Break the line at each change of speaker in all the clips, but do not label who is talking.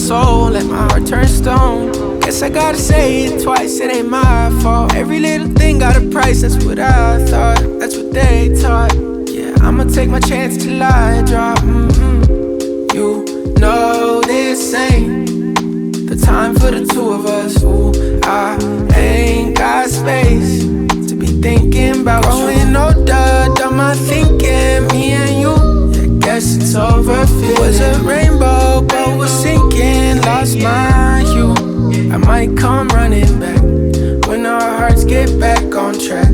soul, let my heart turn stone. Guess I gotta say it twice, it ain't my fault. Every little thing got a price, that's what I thought, that's what they taught. Yeah, I'ma take my chance till I drop. You know this ain't the time for the two of us. Ooh, I ain't got space to be thinking about growing older, done my thinking, me and you. Yeah, guess it's over. It was a rainbow, but was sinking. Lost my hue. I might come running back when our hearts get back on track.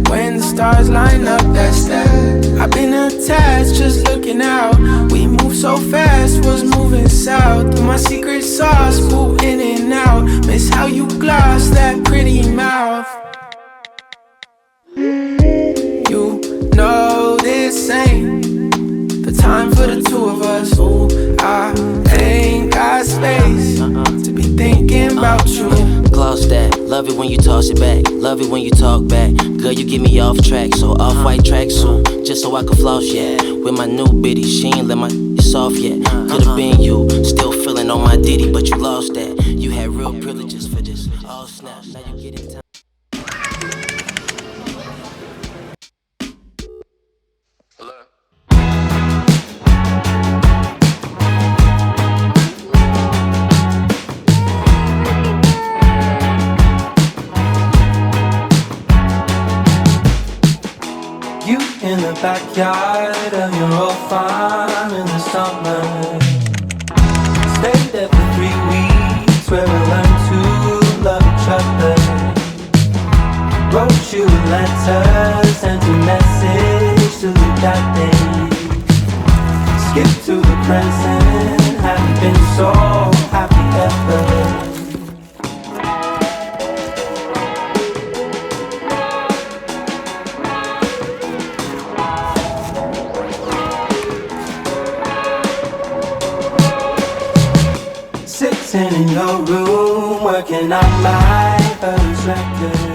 When the stars line up, that's that. I've been attached, just looking out. We move so fast, was moving south. My secret sauce, boo, in and out. Miss how you gloss that pretty mouth. You know this ain't the time for the two of us. Ooh, I ain't got space to be thinking about you.
Gloss that, love it when you toss it back, love it when you talk back. Girl, you get me off track, so off-white tracksuit, just so I can floss, yeah. With my new bitty, she ain't let my soft yet. Could've been you, still feeling on my ditty, but you lost that. You had real privileges for this, all snap, now you get in time.
You in the backyard of your old farm in the summer. Stayed there for 3 weeks where we learned to love each other. Wrote you a letter, sent a message to the that day. Skip to the present, haven't been so happy ever. Sitting in your room, working on my first record.